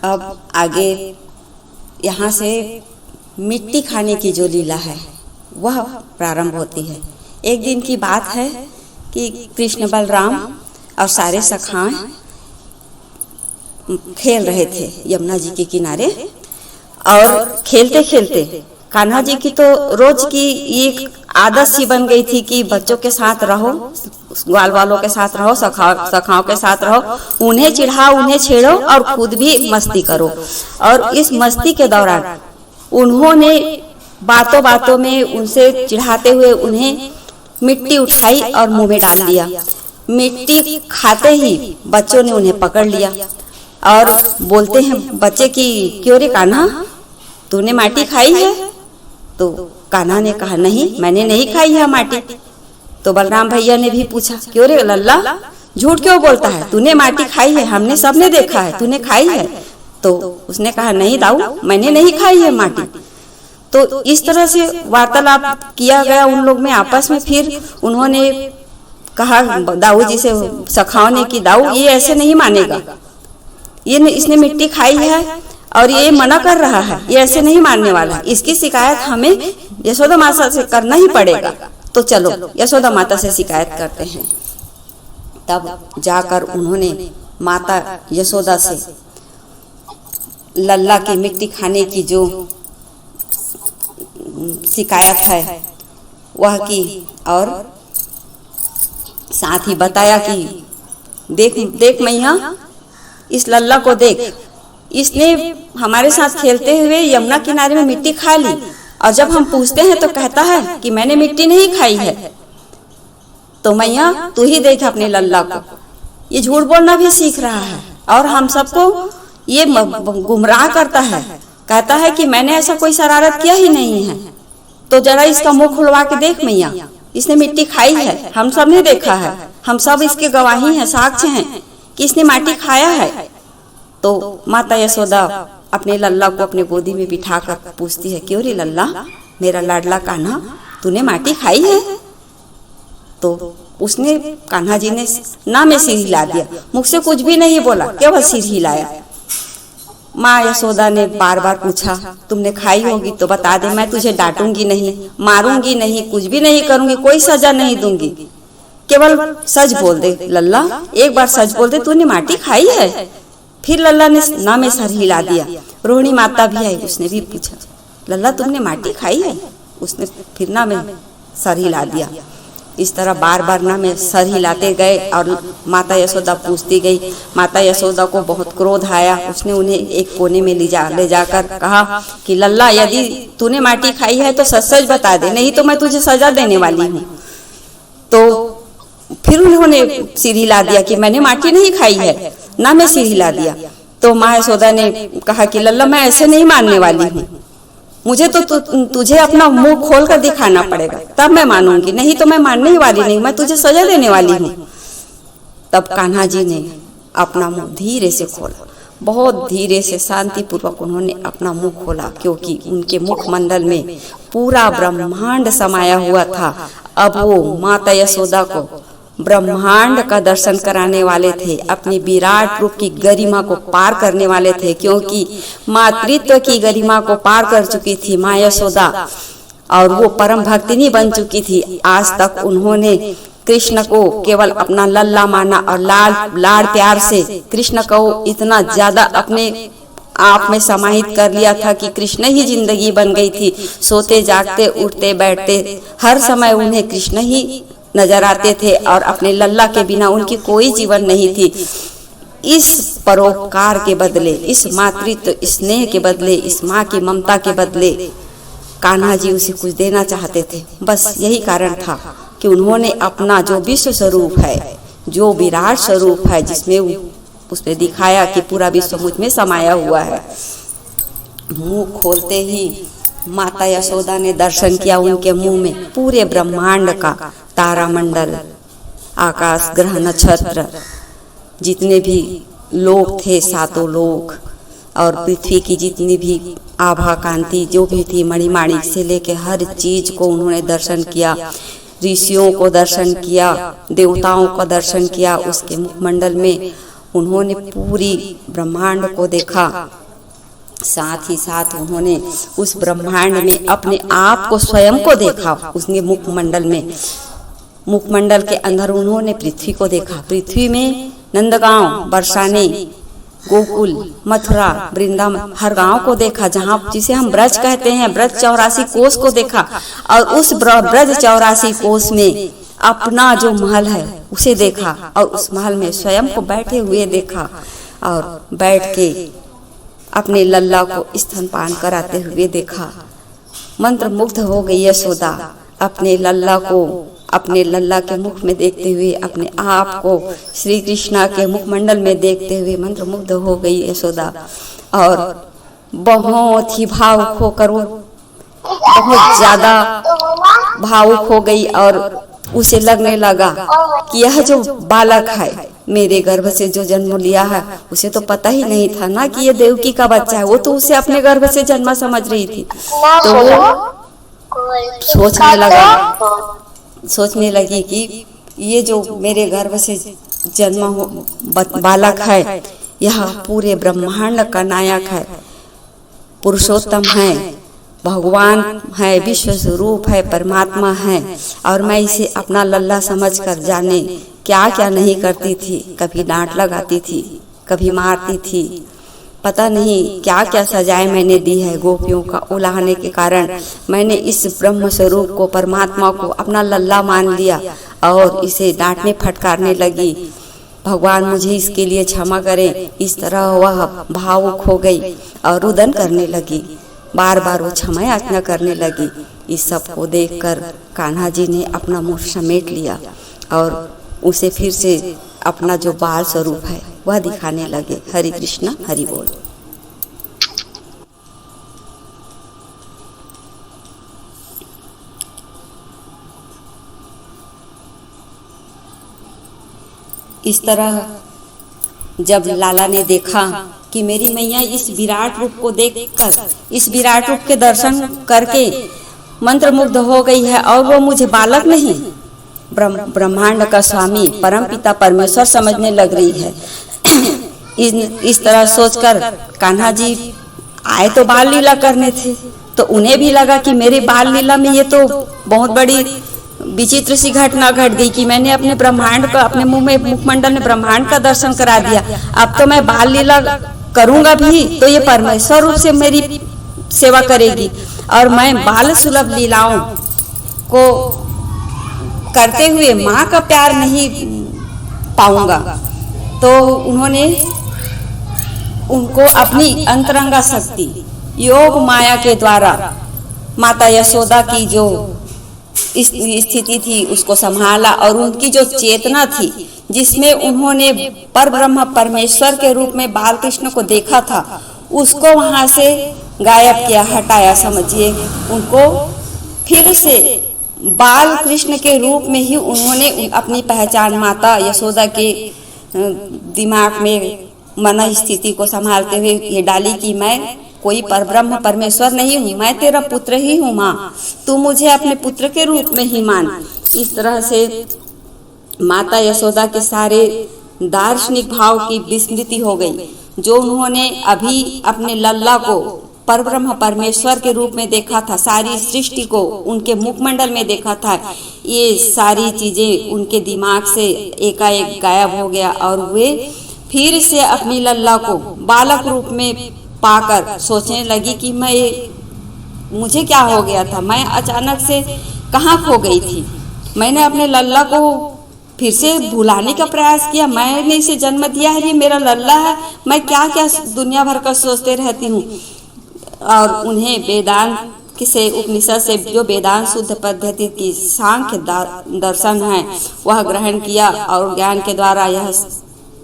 अब आगे यहाँ से मिट्टी खाने की जो लीला है वह प्रारंभ होती है। एक दिन की बात है कि कृष्ण बलराम और सारे सखाएं खेल रहे थे यमुना जी के किनारे, और खेलते खेलते कान्हा जी की तो रोज की एक आदत सी बन गई थी कि बच्चों के साथ रहो, ग्वाल वालों के साथ रहो, सखाओं के साथ रहो, उन्हें चिढ़ाओ, उन्हें छेड़ो और खुद भी मस्ती करो। और इस मस्ती के दौरान उन्होंने बातों बातों में उनसे चिढ़ाते हुए उन्हें मिट्टी उठाई और मुंह में डाल दिया। मिट्टी खाते ही बच्चों ने उन्हें पकड़ लिया और बोलते हैं बच्चे कि क्यों रे कान्हा, तूने माटी खाई है? तो कान्हा ने कहा नहीं, मैंने नहीं खाई है माटी। तो बलराम भैया ने भी पूछा क्यों रे लल्ला, झूठ क्यों बोलता है, तूने माटी खाई है, हमने सबने देखा है, तूने खाई है? तो उसने कहा नहीं दाऊ, मैंने नहीं खाई है माटी। तो इस तरह से वार्तालाप किया गया उन लोग में आपस में। फिर उन्होंने कहा दाऊ जी से, सखाओं ने कि दाऊ ये ऐसे नहीं मानेगा, ये इसने मिट्टी खाई है और ये मना कर रहा है, ये ऐसे नहीं मानने वाला है, इसकी शिकायत हमें यशोदा माता से करना ही पड़ेगा। तो चलो यशोदा माता से शिकायत करते हैं। तब जाकर उन्होंने माता यशोदा से लल्ला की मिट्टी खाने की जो शिकायत है वह की, और साथ ही बताया कि देख देख मैया, इस लल्ला को देख, इसने हमारे साथ खेलते हुए यमुना किनारे में मिट्टी खा ली, और जब हम पूछते हैं तो कहता है कि मैंने मिट्टी नहीं खाई है। तो मैया तू ही देख अपने लल्ला को, ये झूठ बोलना भी सीख रहा है और हम सबको ये गुमराह करता है, कहता है कि मैंने ऐसा कोई शरारत किया ही नहीं है। तो जरा इसका मुंह खुलवा के देख मैया, इसने मिट्टी खाई है, हम सब ने देखा है, हम सब इसके गवाही हैं, साक्ष्य हैं कि इसने माटी खाया है। तो माता यशोदा अपने लल्ला को अपने गोदी में बिठाकर पूछती है क्यों रे लल्ला, मेरा लाडला कान्हा, तूने माटी खाई है? तो उसने, कान्हा जी ने ना में सिर हिला दिया, मुख से कुछ भी नहीं बोला, केवल सिर हिलाया। माँ यशोदा ने बार बार पूछा तुमने खाई होगी तो बता दे, मैं तुझे डांटूंगी नहीं, मारूंगी नहीं, कुछ भी नहीं करूंगी, कोई सजा नहीं दूंगी, केवल सच बोल दे लल्ला, एक बार सच बोल दे तूने माटी खाई है। फिर लल्ला ने ना में सर हिला दिया। रोहिणी माता भी आई, उसने भी पूछा लल्ला तुमने माटी खाई है? उसने फिर ना में सर हिला दिया। इस तरह बार बार ना में सर हिलाते गए और माता यशोदा पूछती गई। माता यशोदा को बहुत क्रोध आया, उसने उन्हें एक कोने में ले जाकर कहा कि लल्ला यदि तूने माटी खाई है तो सच सच बता दे, नहीं तो मैं तुझे सजा देने वाली हूँ। तो फिर उन्होंने सिर हिला दिया कि मैंने माटी नहीं खाई है, ना में सिर हिला दिया। तो माँ यशोदा ने कहा कि लल्ला मैं ऐसे नहीं मानने वाली हूँ, मुझे तो तुझे अपना मुंह खोल कर दिखाना पड़ेगा, तब मैं मानूंगी, नहीं तो मैं मानने ही वाली नहीं, मैं तुझे सजा देने वाली हूँ। तब कान्हा जी ने अपना मुंह धीरे से खोला, बहुत धीरे से शांति पूर्वक उन्होंने अपना मुंह खोला, क्योंकि उनके मुखमंडल में पूरा ब्रह्मांड समाया हुआ था। अब वो माता यशोदा को ब्रह्मांड का दर्शन कराने वाले थे, अपनी विराट रूप की गरिमा को पार करने वाले थे, क्योंकि मातृत्व की गरिमा को पार कर चुकी थी माँ यशोदा और वो परम भक्तिनी बन चुकी थी। आज तक उन्होंने कृष्ण को केवल अपना लल्ला माना और लाड़ प्यार से कृष्ण को इतना ज्यादा अपने आप में समाहित कर लिया था कि कृष्ण ही जिंदगी बन गई थी। सोते जागते उठते बैठते हर समय उन्हें कृष्ण ही नजर आते थे और अपने लल्ला के बिना उनकी कोई जीवन नहीं थी। इस परोपकार के बदले, इस मातृत्व स्नेह के बदले, इस माँ की ममता के बदले कान्हा जी उसे कुछ देना चाहते थे। बस यही कारण था कि उन्होंने अपना जो विश्व स्वरूप है, जो विराट स्वरूप है, जिसमें उसने दिखाया कि पूरा विश्व मुझ में समाया हुआ है। मुंह खोलते ही माता यशोदा ने दर्शन किया उनके मुंह में पूरे ब्रह्मांड का तारामंडल, आकाश, ग्रह, नक्षत्र, जितने भी लोक थे, सातों लोक, और पृथ्वी की जितनी भी आभा कांति जो भी थी, मणिमाणिक से लेके हर चीज को उन्होंने दर्शन किया। ऋषियों को दर्शन किया, देवताओं का दर्शन किया। उसके मुखमंडल में उन्होंने पूरी ब्रह्मांड को देखा, साथ ही साथ उन्होंने उस ब्रह्मांड में अपने आप को स्वयं को देखा। उसने मुखमंडल में, मुखमंडल के अंदर उन्होंने पृथ्वी को देखा। पृथ्वी में नंदगांव, बरसाने, गोकुल, मथुरा, वृंदावन, हर गांव को देखा, जहाँ जिसे हम ब्रज कहते हैं, ब्रज 84 कोस को देखा। और उस ब्रज 84 कोस में अपना जो महल है उसे देखा, और उस महल में स्वयं को बैठे हुए देखा, और बैठ के अपने लल्ला को स्तनपान कराते हुए देखा। मंत्र मुग्ध हो गई यशोदा अपने लल्ला को, अपने लल्ला के मुख में देखते हुए, अपने आप को श्री कृष्णा के मुखमंडल में देखते हुए मंत्र मुग्ध हो गई यशोदा, और बहुत ही भावुक होकर वो बहुत ज्यादा भावुक हो गई। और उसे लगने लगा कि यह जो बालक है, मेरे गर्भ से जो जन्म लिया है, उसे तो पता ही नहीं था ना कि ये देवकी का बच्चा है। वो तो उसे अपने गर्भ से जन्मा समझ रही थी। तो वो सोचने लगी कि ये जो मेरे गर्भ से जन्मा बालक है, यह पूरे ब्रह्मांड का नायक है, पुरुषोत्तम है, भगवान है, विश्व स्वरूप है, परमात्मा है। और मैं इसे अपना लल्ला समझकर जाने क्या क्या नहीं करती थी। कभी डांट लगाती थी, कभी मारती थी, पता नहीं क्या क्या सजाएं मैंने दी है। गोपियों का उलाहने के कारण मैंने इस ब्रह्म स्वरूप को, परमात्मा को अपना लल्ला मान लिया और इसे डांटने फटकारने लगी। भगवान मुझे इसके लिए क्षमा करें। इस तरह वह भावुक हो गई और रुदन करने लगी। बार बार वो क्षमा याचना करने लगी। इस सब को देखकर कान्हा जी ने अपना मुंह समेट लिया और उसे फिर से अपना जो बाल स्वरूप है वह दिखाने लगे। हरि कृष्णा, हरि बोल। इस तरह जब लाला ने देखा कि मेरी मैया इस विराट रूप को देखकर, इस विराट रूप के दर्शन करके मंत्रमुग्ध हो गई है और वो मुझे बालक नहीं, ब्रह्मांड का स्वामी परमपिता परमेश्वर समझने लग रही है। इस तरह सोचकर कान्हा जी आए तो बाल लीला करने थे, तो उन्हें भी लगा कि मेरे बाल लीला में ये तो बहुत बड़ी विचित्र सी घटना घट गई कि मैंने अपने ब्रह्मांड का, अपने मुंह में, मुखमंडल में ब्रह्मांड का दर्शन करा दिया। अब तो मैं बाल लीला करूंगा भी तो ये परमेश्वर रूप से मेरी सेवा करेगी और मैं बाल सुलभ लीलाओं को करते हुए माँ का प्यार नहीं पाऊंगा। तो उन्होंने उनको अपनी अंतरंगा शक्ति योग माया के द्वारा माता यशोदा की जो स्थिति थी उसको संभाला और उनकी जो चेतना थी जिसमें उन्होंने परब्रह्म परमेश्वर के रूप में बाल कृष्ण को देखा था, उसको वहां से गायब किया, हटाया। समझिए, उनको फिर से बाल कृष्ण के रूप में ही उन्होंने अपनी पहचान माता यशोदा के दिमाग में मन स्थिति को संभालते हुए ये डाली कि मैं कोई परब्रह्म परमेश्वर नहीं हूँ, मैं तेरा पुत्र ही हूँ माँ, तू मुझे अपने पुत्र के रूप में ही मान। इस तरह से माता यशोदा के सारे दार्शनिक भाव की विस्मृति हो गई। जो उन्होंने अभी अपने लल्ला को परब्रह्म परमेश्वर के रूप में देखा था, सारी सृष्टि को उनके मुखमंडल में देखा था, ये सारी चीजें उनके दिमाग से एकाएक गायब हो गया और वे फिर से अपनी लल्ला को बालक रूप में पाकर सोचने लगी कि मुझे क्या हो गया था, मैं अचानक से कहाँ खो गई थी। मैंने अपने लल्ला को फिर से भुलाने का प्रयास किया, मैंने इसे जन्म दिया है, ये मेरा लल्ला है, मैं क्या क्या दुनिया भर का सोचते रहती हूँ। और उन्हें वेदांत से, उपनिषद से जो वेदांत शुद्ध पद्धति की सांख्य दर्शन है वह ग्रहण किया और ज्ञान के द्वारा यह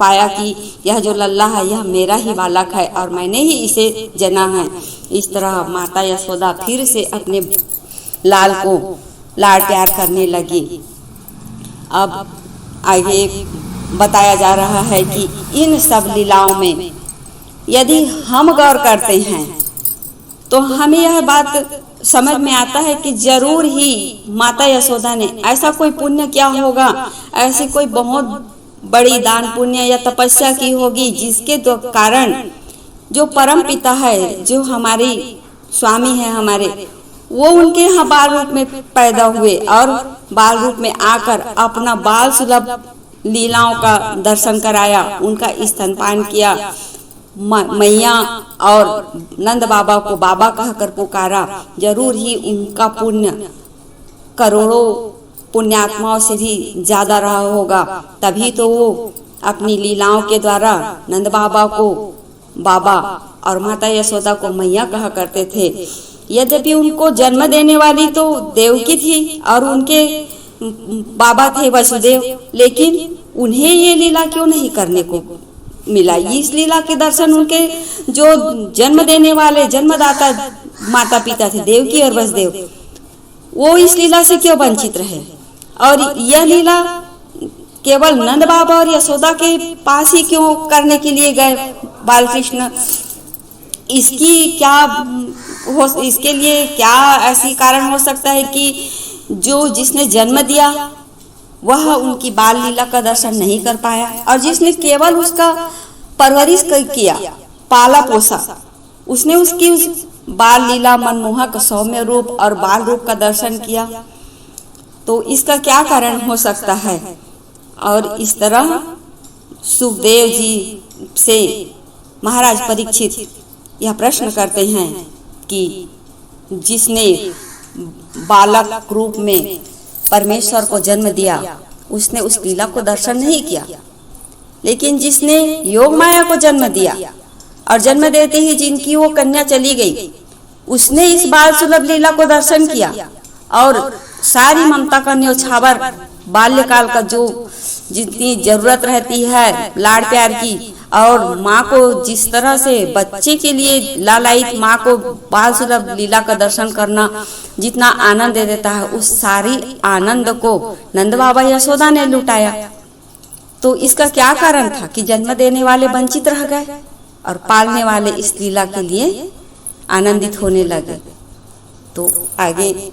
पाया कि यह जो लल्ला है यह मेरा ही बालक है और मैंने ही इसे जना है। इस तरह माता यशोदा फिर से अपने लाल को लाड प्यार करने लगी। अब आगे बताया जा रहा है कि इन सब लीलाओं में यदि हम गौर करते हैं तो हमें यह बात समझ में आता है कि जरूर ही माता यशोदा ने ऐसा कोई पुण्य किया होगा, ऐसी कोई बहुत बड़ी दान पुण्य या तपस्या की होगी, जिसके कारण जो परम पिता है, जो हमारी स्वामी है हमारे, वो उनके यहाँ बाल रूप में पैदा हुए और बाल रूप में आकर अपना बाल सुलभ लीलाओं का दर्शन कराया, उनका स्तनपान किया। मैया और नंद बाबा को बाबा कहकर पुकारा। जरूर ही उनका पुण्य करोड़ों पुण्यात्माओं से भी ज्यादा रहा होगा, तभी तो वो अपनी लीलाओं के द्वारा नंद बाबा को बाबा और माता यशोदा को मैया कहा करते थे। यद्यपि उनको जन्म देने वाली तो देवकी थी और उनके बाबा थे वसुदेव, लेकिन उन्हें ये लीला क्यों नहीं करने को मिला? इस लीला के दर्शन उनके जो जन्म देने वाले जन्मदाता माता पिता थे देवकी और वसुदेव, वो इस लीला से क्यों वंचित रहे? और यह लीला केवल नंद बाबा और यशोदा के पास ही क्यों करने के लिए गए बालकृष्ण? इसके लिए क्या ऐसी कारण हो सकता है कि जो जिसने जन्म दिया वह उनकी बाल लीला का दर्शन नहीं कर पाया, और जिसने केवल उसका परवरिश किया, पाला पोसा, उसने उसकी उस बाल लीला मनमोहक सौम्य रूप और बाल रूप का दर्शन किया, तो इसका क्या कारण हो सकता है? और इस तरह सुखदेव जी से महाराज परीक्षित यह प्रश्न करते हैं कि जिसने बालक रूप में परमेश्वर को जन्म दिया, उसने उस लीला को दर्शन नहीं किया, लेकिन जिसने योग माया को जन्म दिया और जन्म देते ही जिनकी वो कन्या चली गई, उसने इस बाल सुलभ लीला को दर्शन किया और सारी ममता का न्योछावर बाल्यकाल का जो जितनी जरूरत रहती है लाड़ प्यार की, और माँ को जिस तरह से बच्चे के लिए लालायित माँ को बाल सुलभ लीला का दर्शन करना जितना आनंद दे देता है, उस सारी आनंद को नंद बाबा यशोदा ने लुटाया। तो इसका क्या कारण था कि जन्म देने वाले वंचित रह गए और पालने वाले इस लीला के लिए आनंदित होने लगे? तो आगे